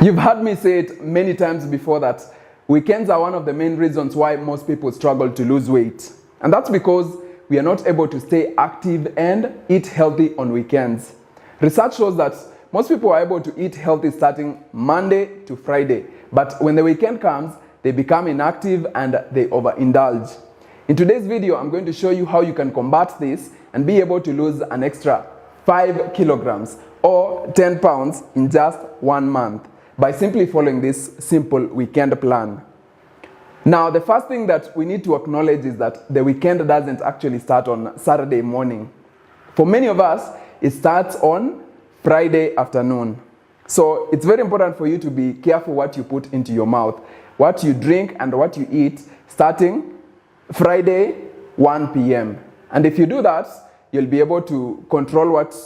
You've heard me say it many times before that weekends are one of the main reasons why most people struggle to lose weight. And that's because we are not able to stay active and eat healthy on weekends. Research shows that most people are able to eat healthy starting Monday to Friday, but when the weekend comes, they become inactive and they overindulge. In today's video, I'm going to show you how you can combat this and be able to lose an extra 5 kilograms or 10 pounds in just 1 month by simply following this simple weekend plan. Now, the first thing that we need to acknowledge is that the weekend doesn't actually start on Saturday morning. For many of us, it starts on Friday afternoon. So it's very important for you to be careful what you put into your mouth, what you drink and what you eat starting Friday 1 p.m. And if you do that, you'll be able to control what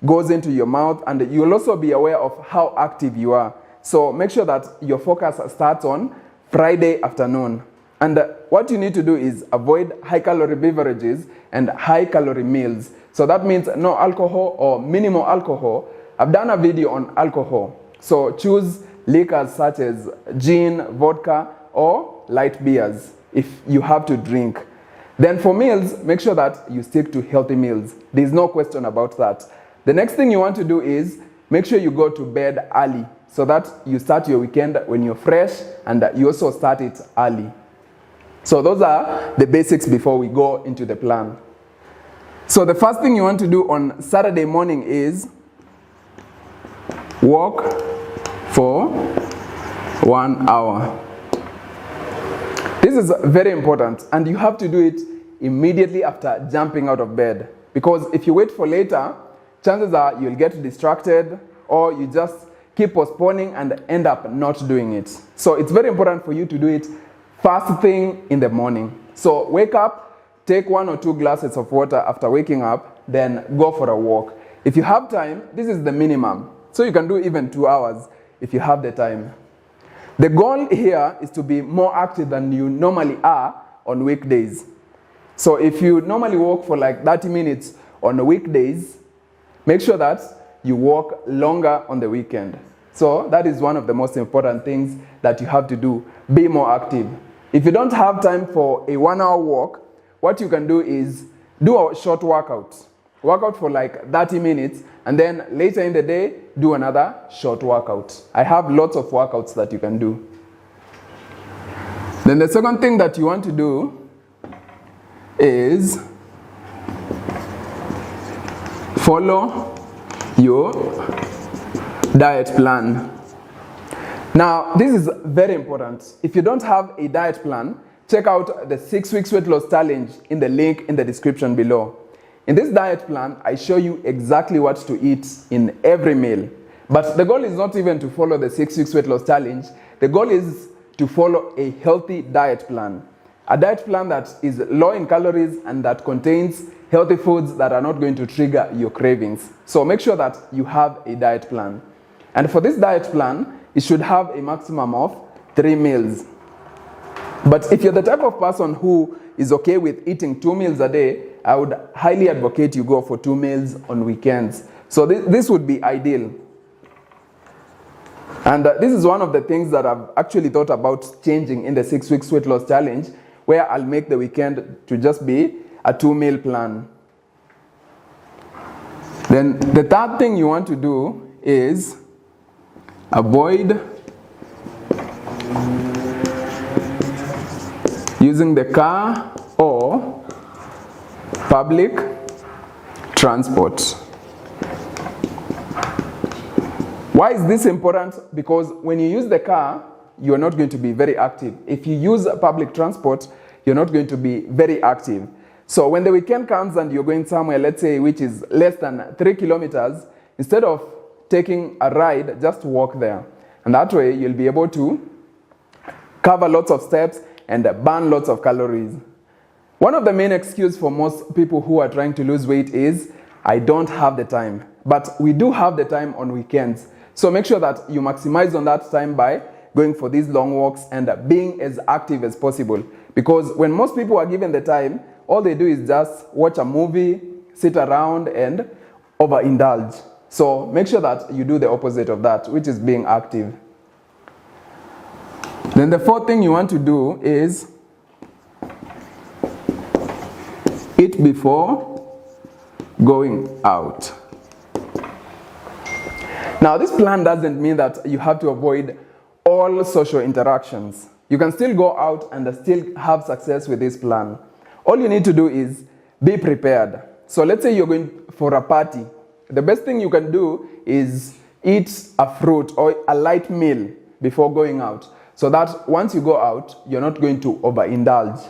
goes into your mouth, and you'll also be aware of how active you are. So make sure that your focus starts on Friday afternoon. And what you need to do is avoid high-calorie beverages and high-calorie meals. So that means no alcohol or minimal alcohol. I've done a video on alcohol. So choose liquors such as gin, vodka, or light beers if you have to drink. Then for meals, make sure that you stick to healthy meals. There's no question about that. The next thing you want to do is make sure you go to bed early so that you start your weekend when you're fresh and you also start it early. So those are the basics before we go into the plan. So the first thing you want to do on Saturday morning is walk for 1 hour. This is very important, and you have to do it immediately after jumping out of bed, because if you wait for later, chances are you'll get distracted or you just keep postponing and end up not doing it. So it's very important for you to do it first thing in the morning. So wake up, take 1 or 2 glasses of water after waking up, then go for a walk. If you have time, this is the minimum. So you can do even 2 hours if you have the time. The goal here is to be more active than you normally are on weekdays. So if you normally walk for like 30 minutes on the weekdays, make sure that you walk longer on the weekend. So that is one of the most important things that you have to do. Be more active. If you don't have time for a 1 hour walk, what you can do is do a short workout. Workout for like 30 minutes, and then later in the day, do another short workout. I have lots of workouts that you can do. Then the second thing that you want to do is follow your diet plan. Now, this is very important. If you don't have a diet plan, check out the 6 weeks weight loss challenge in the link in the description below. In this diet plan, I show you exactly what to eat in every meal. But the goal is not even to follow the 6 weeks weight loss challenge. The goal is to follow a healthy diet plan. A diet plan that is low in calories and that contains healthy foods that are not going to trigger your cravings. So make sure that you have a diet plan. And for this diet plan, it should have a maximum of 3 meals. But if you're the type of person who is okay with eating 2 meals a day, I would highly advocate you go for 2 meals on weekends. So this would be ideal. And this is one of the things that I've actually thought about changing in the 6 weeks weight loss challenge, where I'll make the weekend to just be a 2-meal plan. Then the third thing you want to do is avoid using the car or public transport. Why is this important? Because when you use the car, you're not going to be very active. If you use public transport, you're not going to be very active. So when the weekend comes and you're going somewhere, let's say, which is less than 3 kilometers, instead of taking a ride, just walk there. And that way, you'll be able to cover lots of steps and burn lots of calories. One of the main excuses for most people who are trying to lose weight is, I don't have the time. But we do have the time on weekends. So make sure that you maximize on that time by going for these long walks and being as active as possible. Because when most people are given the time, all they do is just watch a movie, sit around and overindulge. So make sure that you do the opposite of that, which is being active. Then the fourth thing you want to do is eat before going out. Now, this plan doesn't mean that you have to avoid all social interactions. You can still go out and still have success with this plan. All you need to do is be prepared. So let's say you're going for a party. The best thing you can do is eat a fruit or a light meal before going out, so that once you go out, you're not going to overindulge.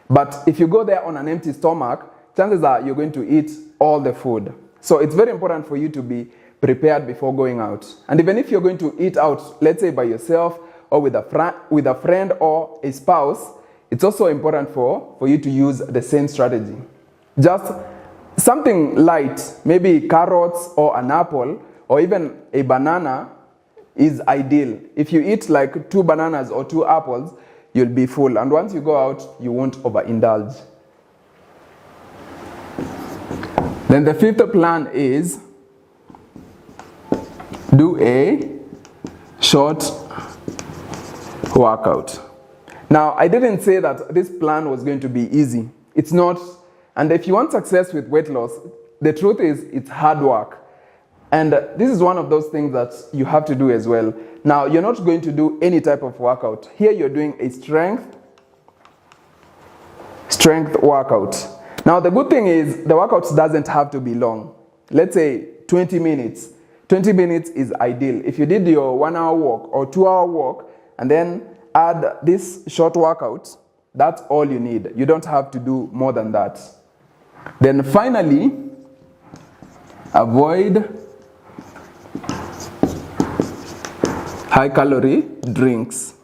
But if you go there on an empty stomach, chances are you're going to eat all the food. So it's very important for you to be prepared before going out. And even if you're going to eat out, let's say by yourself or with a friend or a spouse, it's also important for you to use the same strategy. Just something light, maybe carrots or an apple or even a banana is ideal. If you eat like 2 bananas or 2 apples, you'll be full. And once you go out, you won't overindulge. Then the fifth plan is do a short workout. Now, I didn't say that this plan was going to be easy. It's not. And if you want success with weight loss, the truth is it's hard work. And this is one of those things that you have to do as well. Now, you're not going to do any type of workout. Here you're doing a strength workout. Now, the good thing is the workout doesn't have to be long. Let's say 20 minutes. 20 minutes is ideal. If you did your 1-hour walk or 2-hour walk and then add this short workout, that's all you need. You don't have to do more than that. Then finally, avoid high-calorie drinks.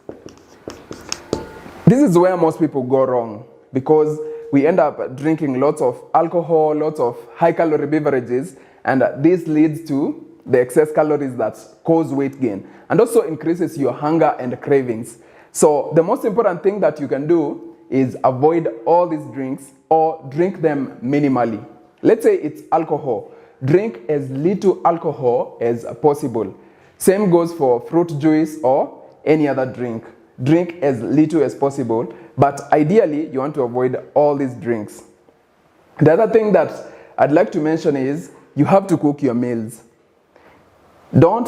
This is where most people go wrong, because we end up drinking lots of alcohol, lots of high-calorie beverages, and this leads to the excess calories that cause weight gain and also increases your hunger and cravings. So the most important thing that you can do is avoid all these drinks or drink them minimally. Let's say it's alcohol. Drink as little alcohol as possible. Same goes for fruit juice or any other drink. Drink as little as possible, but ideally you want to avoid all these drinks. The other thing that I'd like to mention is you have to cook your meals. Don't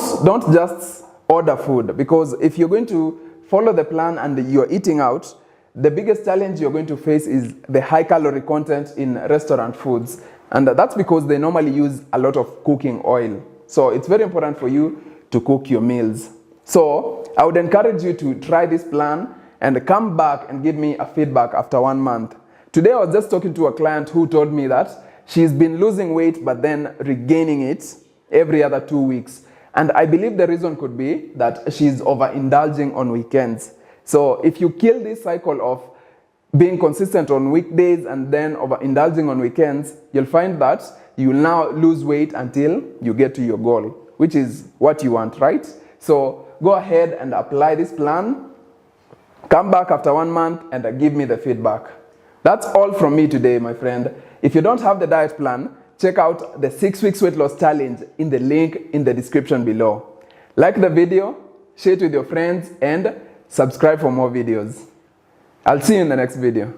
just order food, because if you're going to follow the plan and you're eating out, the biggest challenge you're going to face is the high calorie content in restaurant foods. And that's because they normally use a lot of cooking oil. So it's very important for you to cook your meals. So I would encourage you to try this plan and come back and give me a feedback after 1 month. Today I was just talking to a client who told me that she's been losing weight but then regaining it every other 2 weeks. And I believe the reason could be that she's overindulging on weekends. So if you kill this cycle of being consistent on weekdays and then overindulging on weekends, you'll find that you'll now lose weight until you get to your goal, which is what you want, right? So go ahead and apply this plan. Come back after 1 month and give me the feedback. That's all from me today, my friend. If you don't have the diet plan, check out the 6 weeks weight loss challenge in the link in the description below. Like the video, share it with your friends, and subscribe for more videos. I'll see you in the next video.